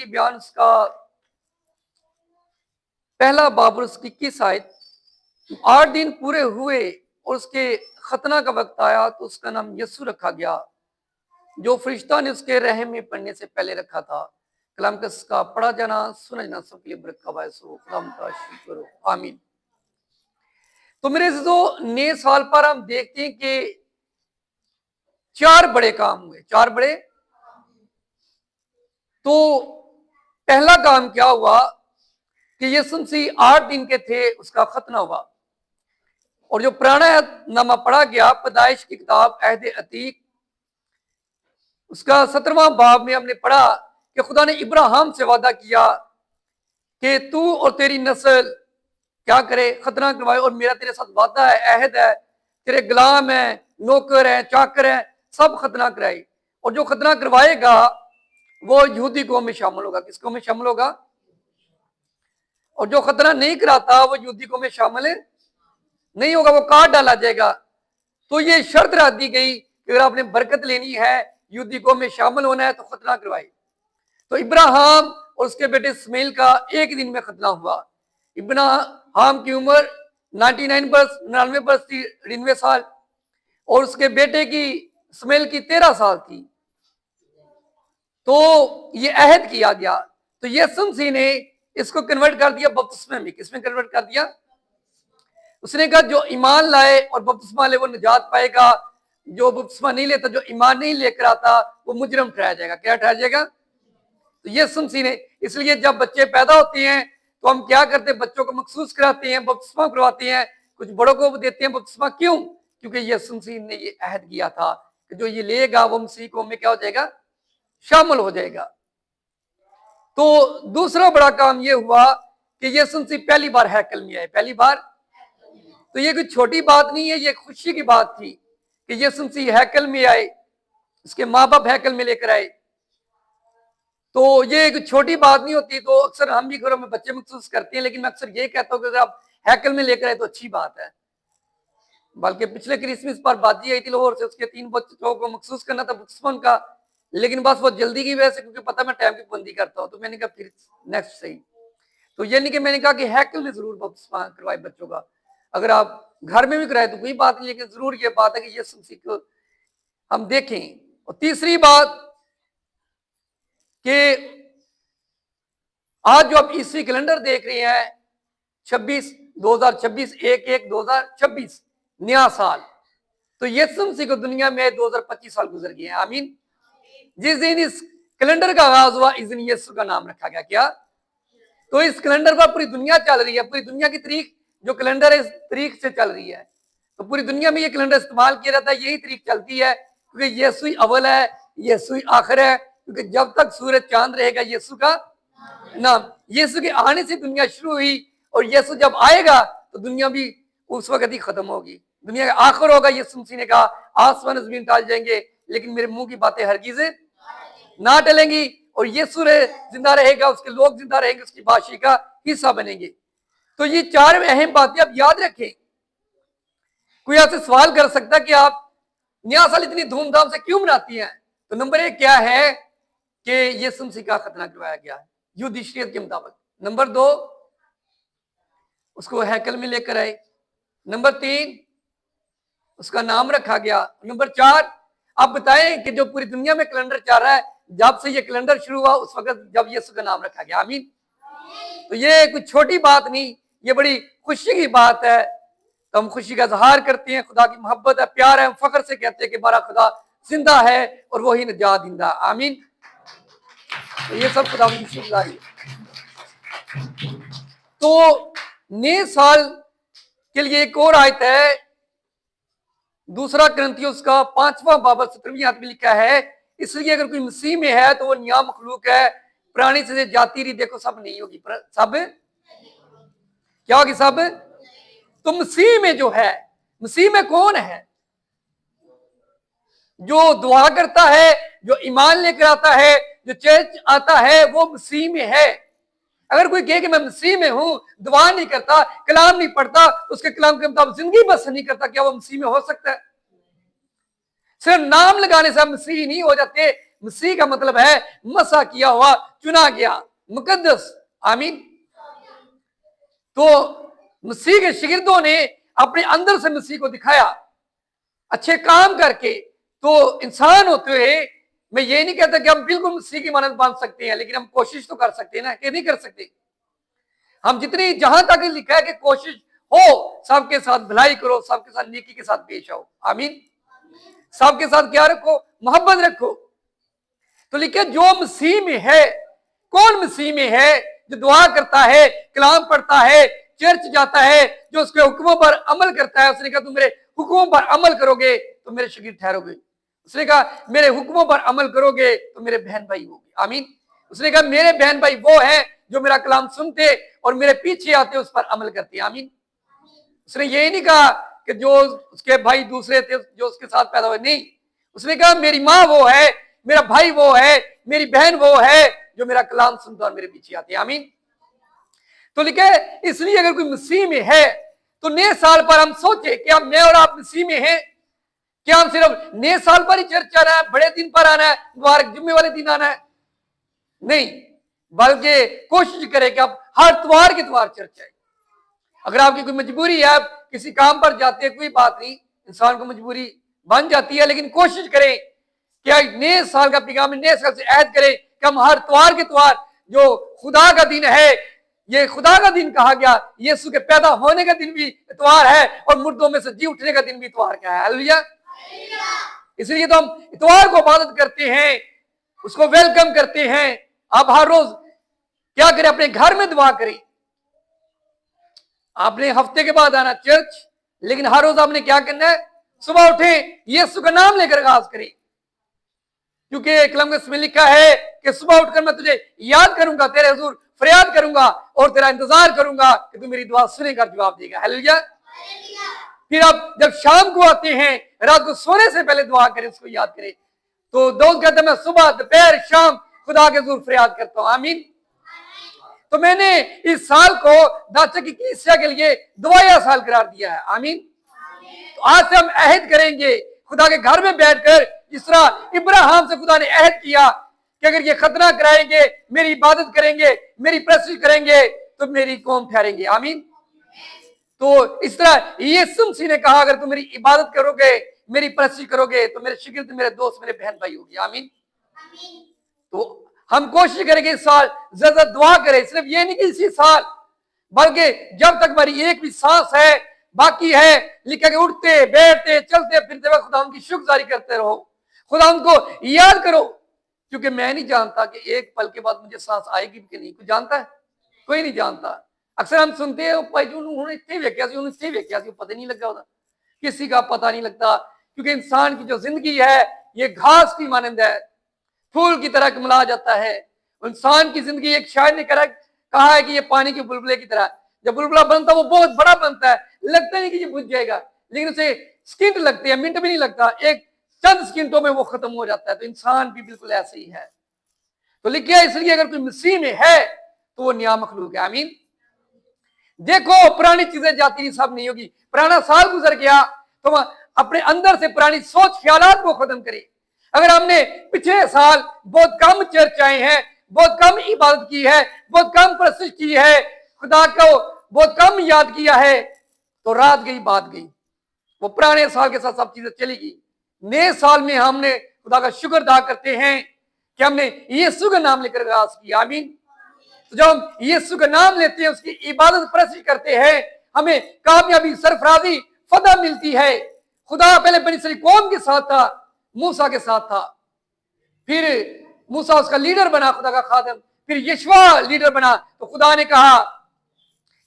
बयान उसका पहला बाब और उसकी 21 आयत। 8 दिन पूरे हुए और उसके खतना का वक्त आया तो उसका नाम यस्सु रखा गया, जो फरिश्ता ने उसके रहम में पढ़ने से पहले रखा था। कलाम का पढ़ा जाना सुना जाना सबके लिए बरकत का बायस हो। खुदा का शुक्र हो, आमीन। तो मेरे नए साल पर हम देखते हैं कि 4 बड़े काम हुए। 4 बड़े। तो पहला काम क्या हुआ कि यीशु मसीह 8 दिन के थे, उसका खतना हुआ। और जो पुराना नामा पढ़ा गया पैदाइश की किताब अहद अतीक उसका 17वां बाब में हमने पढ़ा कि खुदा ने इब्राहिम से वादा किया कि तू और तेरी नस्ल क्या करे, खतना करवाए, और मेरा तेरे साथ वादा है, अहद है, तेरे गुलाम है, नौकर है, चाकर है, सब खतना कराए। और जो खतना करवाएगा वो यहूदी कौम में शामिल होगा। किस कौम में शामिल होगा? और जो खतना नहीं कराता वो यहूदी कौम में शामिल नहीं होगा, वो काट डाला जाएगा। तो ये शर्त रख दी गई कि अगर आपने बरकत लेनी है, यहूदी कौम में शामिल होना है, तो खतना करवाए। तो इब्राहिम और उसके बेटे इस्माइल का एक दिन में खतना हुआ। इब्राहिम की उम्र 99 बरस थी, 99 साल, और उसके बेटे की इस्माइल की 13 साल थी। तो ये अहद किया गया। तो यीशु मसीह ने इसको कन्वर्ट कर दिया बपतिस्मे में। किसमें कन्वर्ट कर दिया? उसने कहा जो ईमान लाए और बपतिस्मा ले वो निजात पाएगा, जो बपतिस्मा नहीं लेता, जो ईमान नहीं लेकर आता, वो मुजरम ठहराया जाएगा। क्या ठहराया जाएगा? तो यीशु मसीह ने, इसलिए जब बच्चे पैदा होते हैं तो हम क्या करते हैं, बच्चों को मखसूस कराते हैं, बपतिस्मा करवाते हैं, कुछ बड़ों को देते हैं बपतिस्मा। क्यों? क्योंकि यीशु मसीह ने ये अहद किया था कि जो ये लेगा वो मसीह कौम में क्या हो जाएगा? शामिल हो जाएगा। तो दूसरा बड़ा काम ये हुआ कि यीशु मसीह पहली बार हैकल में आए। पहली बार। तो ये कोई छोटी बात नहीं है, ये खुशी की बात थी कि यीशु मसीह हैकल में आए, उसके माँ बाप हैकल में लेकर आए। तो ये एक छोटी बात नहीं होती। तो अक्सर हम भी घरों में बच्चे महसूस करते हैं, लेकिन मैं अक्सर ये कहता हूँ कि अगर आप हैकल में लेकर आए तो अच्छी बात है। बल्कि पिछले क्रिसमस पर बाजी आई थी लाहौर से, उसके 3 बच्चों को महसूस करना था बपतिस्मा का, लेकिन बस वो जल्दी की वजह से, क्योंकि पता मैं टाइम की पाबंदी करता हूँ, तो मैंने कहा फिर नेक्स्ट सही। तो ये नहीं कि मैंने कहा कि हैकल में जरूर बपतिस्मा करवाए बच्चों का, अगर आप घर में भी कराए तो कोई बात नहीं, लेकिन जरूर ये बात है कि यीशु मसीह को हम देखें। और तीसरी बात कि आज जो आप ईस्वी कैलेंडर देख रहे हैं 2026 1/1/2026 नया साल, तो यीशु मसीह को दुनिया में 2025 साल गुजर गए हैं। आमीन। जिस दिन इस कैलेंडर का आगाज हुआ इस दिन यीशु का नाम रखा गया। क्या? तो इस कैलेंडर पर पूरी दुनिया चल रही है। पूरी दुनिया की तारीख जो कैलेंडर है इस तारीख से चल रही है। तो पूरी दुनिया में ये कैलेंडर इस्तेमाल किया जाता है, यही तारीख चलती है, क्योंकि यीशु ही अव्वल है, यीशु ही आखिर है। क्योंकि जब तक सूरज चांद रहेगा यीशु का नाम। यीशु के आने से दुनिया शुरू हुई, और यीशु जब आएगा तो दुनिया भी उस वक्त ही खत्म होगी, दुनिया का आखिर होगा। यीशु मसीह ने कहा आसमान जमीन टल जाएंगे लेकिन मेरे मुंह की बातें हरगिज ना टलेंगी। और यीशु जिंदा रहेगा, उसके लोग जिंदा रहेंगे, उसकी बादशाही का हिस्सा बनेंगे। तो ये 4 अहम बातें आप याद रखें। कोई आपसे सवाल कर सकता है कि आप नया साल इतनी धूमधाम से क्यों मनाती हैं? तो नंबर 1 क्या है कि यीशु मसीह का खतना करवाया गया है यहूदी शरीयत के मुताबिक। नंबर 2 उसको हैकल में लेकर आए। नंबर 3 उसका नाम रखा गया। नंबर 4 आप बताएं कि जो पूरी दुनिया में कैलेंडर चल रहा है, जब से ये कैलेंडर शुरू हुआ उस वक्त जब यीशु का नाम रखा गया। आमीन। तो ये कुछ छोटी बात नहीं, ये बड़ी खुशी की बात है। तो हम खुशी का इजहार करते हैं, खुदा की मोहब्बत है, प्यार है, हम फख्र से कहते हैं कि हमारा खुदा जिंदा है और वही निजात दिंदा। आमीन। तो ये सब खुदा की शुक्रिया। तो नए साल के लिए एक और आयत है, दूसरा कुरिन्थियों उसका 5वां बाब 17वीं आयत में लिखा है, इसलिए अगर कोई मसीह में है तो वो नया मखलूक है, पुरानी चीजें जाती रही देखो सब नहीं होगी। सब क्या होगी? सब। तो मसीह में जो है, मसीह में कौन है? जो दुआ करता है, जो ईमान लेकर आता है, जो चर्च आता है, वो मसीह में है। अगर कोई कहे कि मैं मसीह में हूं, दुआ नहीं करता, कलाम नहीं पढ़ता, उसके कलाम के मुताबिक जिंदगी बसर नहीं करता, क्या वो मसीह में हो सकता है? सिर्फ नाम लगाने से हम मसीह नहीं हो जाते, मसीह का मतलब है मसा किया हुआ, चुना गया, मुकद्दस। आमीन। तो मसीह के शिगिर्दों ने अपने अंदर से मसीह को दिखाया अच्छे काम करके। तो इंसान होते हुए मैं ये नहीं कहता कि हम बिल्कुल मसीह की मानद बांध सकते हैं, लेकिन हम कोशिश तो कर सकते हैं ना, कि नहीं कर सकते। हम जितनी, जहां तक लिखा है कि कोशिश हो सबके साथ भलाई करो, सबके साथ नेकी के साथ पेश आओ। आमीन। सबके साथ क्या रखो? मोहब्बत रखो। तो लिखा जो मसीह में है, कौन मसीह में है? जो दुआ करता है, कलाम पढ़ता है, चर्च जाता है, जो उसके हुक्मों पर अमल करता है। उसने कहा तुम मेरे हुक्मों पर अमल करोगे तो मेरे शागिर्द ठहरोगे। उसने कहा मेरे हुक्मों पर अमल करोगे तो मेरे बहन भाई होगे। आमीन। उसने कहा मेरे बहन भाई वो हैं जो मेरा कलाम सुनते और मेरे पीछे आते उस पर अमल करते। आमीन। उसने ये नहीं कहा कि जो उसके भाई दूसरे थे जो उसके साथ पैदा हुए, नहीं। उसने कहा मेरी माँ वो है, मेरा भाई वो है, मेरी बहन वो है जो मेरा कलाम सुनता और मेरे पीछे आते। आमीन। तो लिखे इसलिए अगर कोई मसीह में है तो नए साल पर हम सोचे कि अब मैं और आप मसीह में हैं। क्या हम सिर्फ नए साल पर ही चर्च आना है, बड़े दिन पर आना है, मुबारक जुम्मे वाले दिन आना है? नहीं, बल्कि कोशिश करें कि आप हर त्योहार के त्योहार चर्च आए। अगर आपकी कोई मजबूरी है, आप किसी काम पर जाते हैं, कोई बात नहीं, इंसान को मजबूरी बन जाती है, लेकिन कोशिश करें कि नए साल का पैगाम, नए साल से ऐद करें कि हम हर त्योहार के त्योहार, जो खुदा का दिन है, ये खुदा का दिन कहा गया, यीशु के पैदा होने का दिन भी इतवार है और मुर्दों में से जी उठने का दिन भी इतवार का है। हालेलुया। इसलिए तो हम इतवार को इबादत करते हैं, उसको वेलकम करते हैं। आप हर रोज क्या करें? अपने घर में दुआ करें। आपने हफ्ते के बाद आना चर्च, लेकिन हर रोज आपने क्या करना है? सुबह उठे, यीशु का नाम लेकर आगाज करें, क्योंकि कलम में लिखा है कि सुबह उठकर मैं तुझे याद करूंगा, तेरे हुजूर फरियाद करूंगा और तेरा इंतजार करूंगा कि तू मेरी दुआ सुनेगा, जवाब देगा। हालेलुया। फिर आप जब शाम को आते हैं, रात को सोने से पहले दुआ करें, उसको याद करें। तो दोस्त कहते हैं मैं सुबह, दोपहर, शाम खुदा के हुजूर फरियाद करता हूं। आमीन। तो मैंने इस साल को दाचा की कलीसिया के लिए दुआया साल करार दिया है। आमीन। तो आज से हम अहद करेंगे खुदा के घर में बैठकर, जिस तरह इब्राहिम से खुदा ने अहद किया कि अगर ये खतना कराएंगे, मेरी इबादत करेंगे, मेरी प्रस्तुति करेंगे तो मेरी कौम ठहरेंगे। आमीन। तो इस तरह यीशु मसीह ने कहा अगर तुम मेरी इबादत करोगे, मेरी प्रस्तुति करोगे तो मेरे शागिर्द, मेरे दोस्त, मेरे बहन भाई होगी। आमीन। तो हम कोशिश करेंगे इस साल ज्यादा दुआ करें, सिर्फ ये नहीं कि इसी साल, बल्कि जब तक हमारी एक भी सांस है, बाकी है, लिखा के उठते बैठते चलते फिरते वक्त खुदा उनकी शुक्रगुजारी करते रहो, खुदा उनको याद करो। क्योंकि मैं नहीं जानता कि एक पल के बाद मुझे सांस आएगी कि नहीं। कोई जानता है? कोई नहीं जानता। अक्सर हम सुनते हैं भाई जी उन्होंने इतने वेख्या सी, उन्होंने इतने वेख्या सी, पता नहीं लगा होता, किसी का पता नहीं लगता। क्योंकि इंसान की जो जिंदगी है ये घास की मानंद है, फूल की तरह कमला जाता है। इंसान की जिंदगी, एक शायर ने कहा है कि ये पानी के बुलबुले की तरह, जब बुलबुला बनता है वो बहुत बड़ा बनता है, लगता नहीं कि ये बुझ जाएगा, लेकिन उसे सेकंड लगते हैं, मिनट भी नहीं लगता, एक चंद सेकंडों में वो खत्म हो जाता है। तो इंसान भी बिल्कुल ऐसे ही है। तो लिखिए इसलिए अगर कोई मसीह में है तो वो नया मखलूक है। आमीन। देखो पुरानी चीजें जाती नहीं, सब नहीं होगी। पुराना साल गुजर गया तो अपने अंदर से पुरानी सोच ख्यालात को खत्म करें। अगर हमने पिछले साल बहुत कम चर्च आए हैं, बहुत कम इबादत की है, बहुत कम प्रस्तुति की है, खुदा को बहुत कम याद किया है, तो रात गई बात गई, वो पुराने साल के साथ सब चीजें चली गई। नए साल में हमने खुदा का शुक्र अदा करते हैं कि हमने यीशु का नाम लेकर आगाज किया। आमीन। तो जब हम यीशु का नाम लेते हैं, उसकी इबादत प्रस्तुति करते हैं, हमें कामयाबी, सरफराजी, फतह मिलती है। खुदा पहले बनी इसराइल कौम के साथ था, मूसा के साथ था, फिर मूसा उसका लीडर बना, खुदा का खादिम, फिर यशवा लीडर बना। तो खुदा ने कहा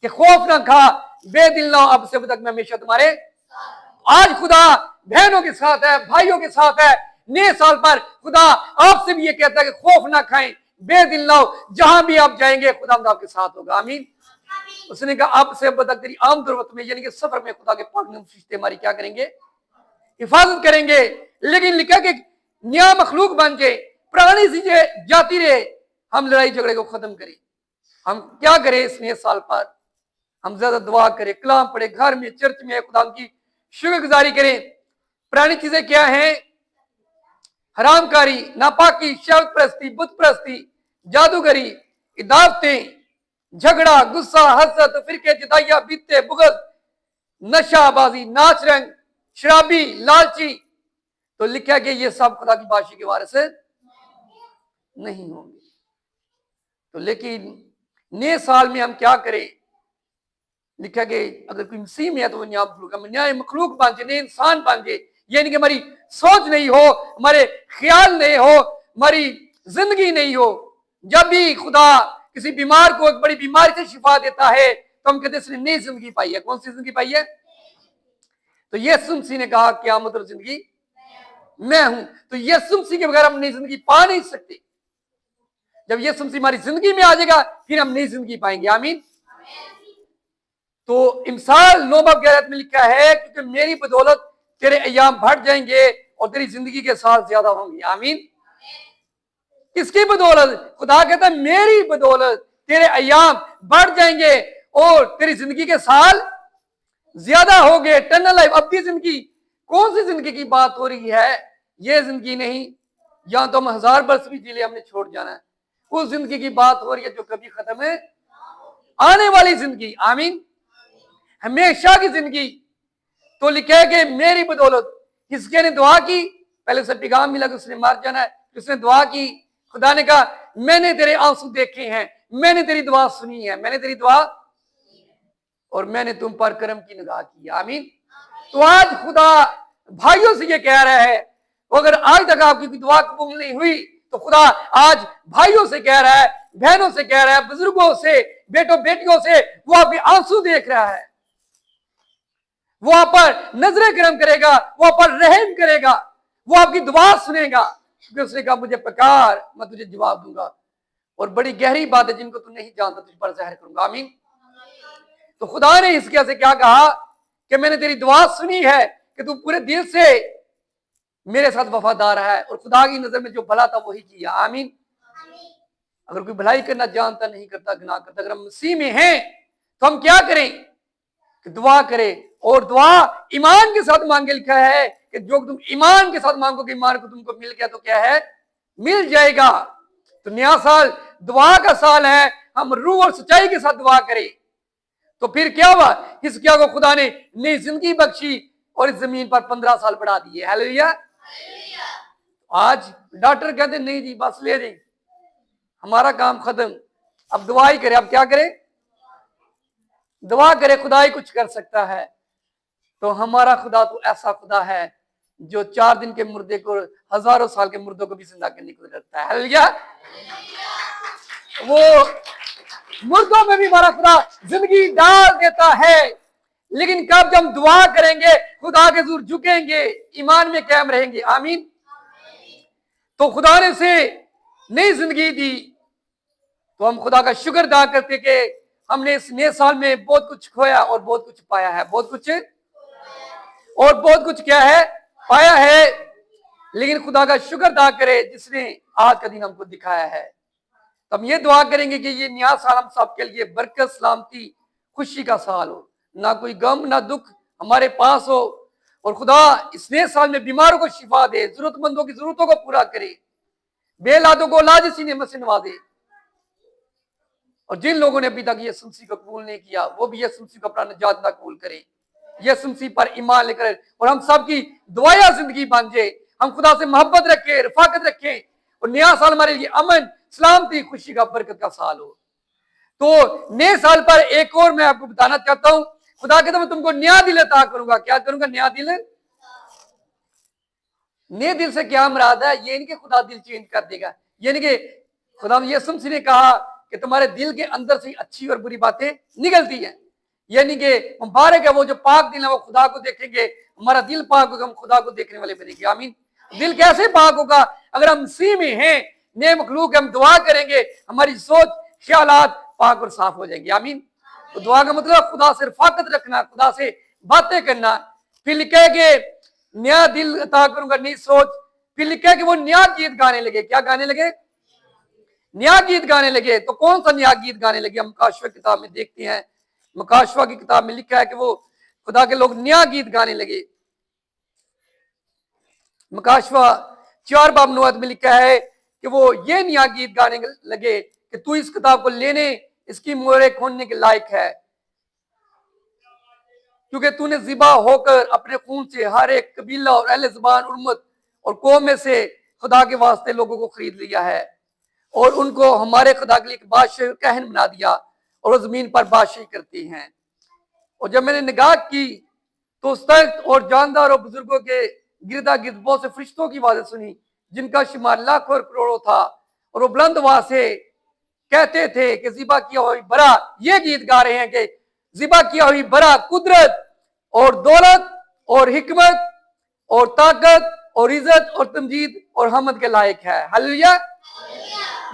कि खौफ ना खा, बेदिल ना, अब से तक मैं हमेशा तुम्हारे। आज खुदा बहनों के साथ है, भाइयों के साथ है। नए साल पर खुदा आपसे भी ये कहता है कि खौफ ना खाएं, बेदिल ना हो, जहां भी आप जाएंगे खुदा आपके साथ होगा। आमीन। उसने कहा अब से अब तक तेरी आम दुर्वत में, यानी कि सफर में खुदा के पाक फरिश्ते हमारी क्या करेंगे? हिफाजत करेंगे। लेकिन लिखा कि नया मखलूक बन जाए, पुरानी चीजें जाती रहे, हम लड़ाई झगड़े को खत्म करें। हम क्या करें इस नए साल पर? हम ज्यादा दुआ करें, कलाम पढ़े, घर में चर्च में खुदा की शुक्रगुजारी करें। पुरानी चीजें क्या हैं? हरामकारी, नापाकी, शब्द प्रस्ती, बुत प्रस्ती, जादूगरी, इदावतें, झगड़ा, गुस्सा, हसद, फिरके, जुदाइया, बीते, बुगज, नशाबाजी, नाच रंग, शराबी, लालची, तो लिखा कि ये सब खुदा की बादशाही के वारिस नहीं होंगे। तो लेकिन नए साल में हम क्या करें? लिखा कि अगर कोई मसीह में है तो वो नया मखलूक बन जाए, नए इंसान बन जाए। यानी कि हमारी सोच नहीं हो, हमारे ख्याल नहीं हो, हमारी जिंदगी नहीं हो। जब भी खुदा किसी बीमार को एक बड़ी बीमारी से शिफा देता है तो हम कहते हैं इसने नई जिंदगी पाई है। कौन सी जिंदगी पाई है? तो यीशु मसीह ने कहा क़यामत और जिंदगी मैं हूं। तो यीशु मसीह के बगैर हम नई जिंदगी पा नहीं सकते। जब यीशु मसीह हमारी जिंदगी में आ जाएगा फिर हम नई जिंदगी पाएंगे। आमीन। तो इमसाल 9 बाब 11 में लिखा है क्योंकि मेरी बदौलत तेरे अय्याम बढ़ जाएंगे और तेरी जिंदगी के साल ज्यादा होंगे। आमीन। किसकी बदौलत? खुदा कहता है मेरी बदौलत तेरे अय्याम बढ़ जाएंगे और तेरी जिंदगी के साल ज्यादा होंगे। इटर्नल लाइफ, अब की जिंदगी। कौन सी जिंदगी की बात हो रही है? ये जिंदगी नहीं, या तो हम 1000 वर्ष भी जी ले हमने छोड़ जाना है। उस जिंदगी की बात हो रही है जो कभी खत्म है, आने वाली जिंदगी। आमीन। हमेशा की जिंदगी। तो लिखा है कि मेरी बदौलत। किसके ने दुआ की? पहले उसे पैगाम मिला कि उसने मार जाना है, उसने दुआ की। खुदा ने कहा मैंने तेरे आंसू देखे हैं, मैंने तेरी दुआ सुनी है, मैंने तेरी दुआ और मैंने तुम पर करम की निगाह की। आमीन। तो आज खुदा भाइयों से ये कह रहा है, अगर आज तक आपकी कोई दुआ कबूल नहीं हुई तो खुदा आज भाइयों से कह रहा है, बहनों से कह रहा है, बुजुर्गों से, बेटों बेटियों से, वो आपके आंसू देख रहा है। वो आप पर नजरें करम करेगा, वो आप पर रहम करेगा, वो आपकी दुआ सुनेगा। क्योंकि उसने कहा मुझे पुकार, मैं तुझे जवाब दूंगा और बड़ी गहरी बात है जिनको तू नहीं जानता तुझ पर ज़ाहिर करूंगा। आमीन। तो खुदा ने हिजकिय्याह से क्या कहा कि मैंने तेरी दुआ सुनी है कि तू पूरे दिल से मेरे साथ वफादार है और खुदा की नजर में जो भला था वही किया। आमीन। अगर कोई भलाई करना जानता नहीं करता, गुनाह करता, अगर हम मसीह में हैं तो हम क्या करें कि दुआ करें और दुआ ईमान के साथ मांगे। लिखा है कि जो तुम ईमान के साथ मांगोगे ईमान को तुमको मिल गया तो क्या है? मिल जाएगा। तो नया साल दुआ का साल है। हम रूह और सच्चाई के साथ दुआ करें तो फिर क्या हुआ? हिजकिय्याह को खुदा ने नई जिंदगी बख्शी और इस जमीन पर 15 साल बढ़ा दिए। हालेलुया। आज डॉक्टर कहते नहीं जी बस ले जी, हमारा काम खत्म, अब दुआ ही करे। अब क्या करे? दुआ करे, खुदा ही कुछ कर सकता है। तो हमारा खुदा तो ऐसा खुदा है जो 4 दिन के मुर्दे को, हजारों साल के मुर्दों को भी जिंदा करने को करता है। हालेलुया। वो मुर्दों में भी हमारा खुदा जिंदगी डाल देता है। लेकिन कब जब हम दुआ करेंगे, खुदा के हुजूर झुकेंगे, ईमान में कायम रहेंगे। आमीन। तो खुदा ने उसे नई जिंदगी दी तो हम खुदा का शुक्र अदा करते कि हमने इस नए साल में बहुत कुछ खोया और बहुत कुछ पाया है। बहुत कुछ और बहुत कुछ क्या है? पाया है। लेकिन खुदा का शुक्र अदा करे जिसने आज का दिन हमको दिखाया है। तो हम ये दुआ करेंगे कि ये नया साल हम सबके लिए बरकत, सलामती, खुशी का साल हो। ना कोई गम ना दुख हमारे पास हो और खुदा इस नए साल में बीमारों को शिफा दे, जरूरतमंदों की जरूरतों को पूरा करे, बेलादों को औलाद इसी नेमत से नवाजे। और जिन लोगों ने अभी तक यीशु मसीह को कबूल नहीं किया वो भी यीशु मसीह को अपना निजात कबूल करें, यीशु मसीह पर ईमान लेकर, और हम सबकी दुआया जिंदगी बन जाए। हम खुदा से मोहब्बत रखें, रफाकत रखें और नया साल हमारे लिए अमन, सलामती, खुशी का, बरकत का साल हो। तो नए साल पर एक और मैं आपको बताना चाहता हूं, खुदा कहता मैं तुमको नया दिल अता करूंगा। क्या करूंगा? नया दिल। नए दिल से क्या मुराद है? ये नहीं कि खुदा दिल चेंज कर देगा, ये नहीं कि खुदा यीशु मसीह ने कहा कि तुम्हारे दिल के अंदर से अच्छी और बुरी बातें निकलती हैं। यानी कि मुबारक है वो जो पाक दिल है वो खुदा को देखेंगे, हमारा दिल पाक होगा, हम खुदा को देखने वाले बनेंगे। आमीन। दिल कैसे पाक होगा? अगर हम मसीह में हैं, नए मखलूक, हम दुआ करेंगे, हमारी सोच, ख्यालात पाक और साफ हो जाएंगे। आमीन। तो दुआ का मतलब खुदा से रफाकत रखना, खुदा से बातें करना। फिर लिखा है कि नया दिल अता करूंगा, नई सोच। फिर लिखा है कि वो नया गीत गाने लगे। क्या गाने लगे? नया गीत गाने लगे। तो कौन सा नया गीत गाने लगे? हम मुकाशवा किताब में देखते हैं, मुकाशवा की किताब में लिखा है कि वो खुदा के लोग नया गीत गाने लगे। मुकाशवा 4 बाब 9 आयत में लिखा है कि वो ये नया गीत गाने लगे कि तू इस किताब को लेने, इसकी मोहरें खोलने के लायक है, क्योंकि तूने ज़िबा होकर अपने खून से हर एक कबीला और अहले ज़बान, उम्मत और कौम में से खुदा के वास्ते लोगों को खरीद लिया है और उनको हमारे खुदा के लिए एक बादशाह कहन बना दिया और वो जमीन पर बादशाही करती हैं। और जब मैंने निगाह की तो उस तख्त और जानदार और बुजुर्गों के गिरदा गिर्द बहुत से फरिश्तों की आवाज़ें सुनी जिनका शुमार लाखों और करोड़ों था, और वो बुलंद आवाज से कहते थे कि ज़िबा किया हुई बरा, ये गीत गा रहे हैं कि ज़िबा किया हुई बरा कुदरत और दौलत और हिकमत और ताकत और इज्जत और तमजीद और हमद के लायक है। हालेलुया।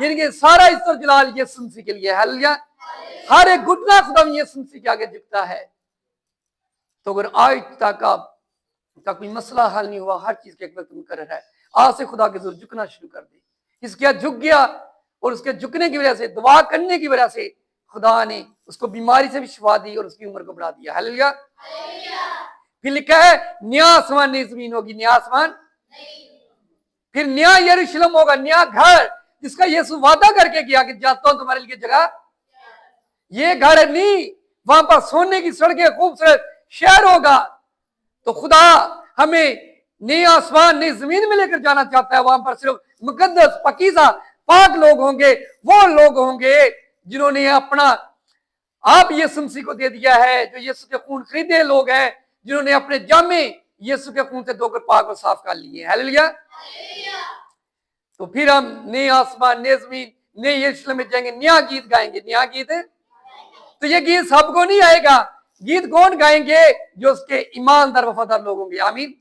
यानी कि सारा इज्जत जलाल यीशु मसीह के लिए। हालेलुया। हर एक घुटना खुदा यीशु मसीह के आगे झुकता है। तो अगर आज तक आपका कोई मसला हल नहीं हुआ, हर चीज के एक वक्त मुकर्रर है, आज से खुदा के ज़रूर झुकना शुरू कर दे। इसके बाद झुक गया और उसके झुकने की वजह से, दुआ करने की वजह से खुदा ने उसको बीमारी से भी शिफा दी और उसकी उम्र को बढ़ा दिया। हालेलुया। फिर लिखा है नया आसमान नई जमीन होगी, नया आसमान फिर नया यरूशलेम होगा, नया घर जिसका यीशु वादा करके किया कि जाता हूं तुम्हारे लिए जगह। ये घर नहीं, वहां पर सोने की सड़कें, खूबसूरत शहर होगा। तो खुदा हमें नए आसमान नई जमीन में लेकर जाना चाहता है। वहां पर सिर्फ मुकद्दस पाकीज़ा पाक लोग होंगे, वो लोग होंगे जिन्होंने अपना आप यीशु मसीह को दे दिया है, जो यीशु के खून खरीदे लोग हैं, जिन्होंने अपने जामे यीशु के खून से धोकर पाक और साफ कर लिए। हालेलुया। तो फिर हम नए आसमान नई जमीन नए यरूशलेम में जाएंगे, नया गीत गाएंगे। नया गीत है तो ये गीत सबको नहीं आएगा। गीत कौन गाएंगे? जो उसके ईमानदार वफादार लोग होंगे। आमीन।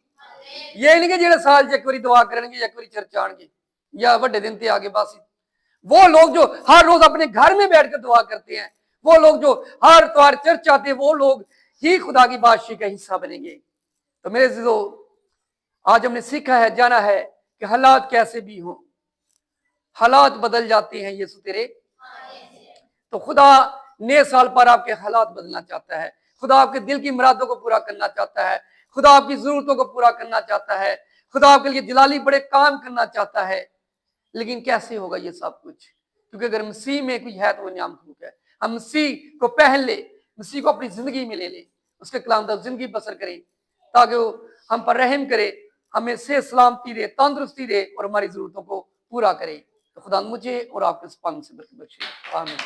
ये नहीं कि जेड़े साल एक बारी दुआ करेंगे, एक बारी चर्च आएंगे या बड़े दिन ते आगे बस। वो लोग जो हर रोज अपने घर में बैठकर दुआ करते हैं, वो लोग जो हर त्योहार चर्च आते हैं, वो लोग ही खुदा की बादशाही का हिस्सा बनेंगे। तो मेरे जो आज हमने सीखा है, जाना है कि हालात कैसे भी हो, हालात बदल जाते हैं यीशु तेरे। तो खुदा नए साल पर आपके हालात बदलना चाहता है। खुदा आपके दिल की मुरादों को पूरा करना चाहता है। खुदा आपकी जरूरतों को पूरा करना चाहता है। खुदा आपके लिए जलाली बड़े काम करना चाहता है। लेकिन कैसे होगा ये सब कुछ? क्योंकि अगर मसीह में कोई है तो वो नियामत मुल्क है। हम मसीह को पहन ले, मसीह को अपनी जिंदगी में ले ले, उसके कलाम जिंदगी बसर करें ताकि वो हम पर रहम करे, हमें से सलामती दे, तंदुरुस्ती दे और हमारी जरूरतों को पूरा करे। तो खुदा मुझे और आपके इस पंग से बख्शे। आमीन।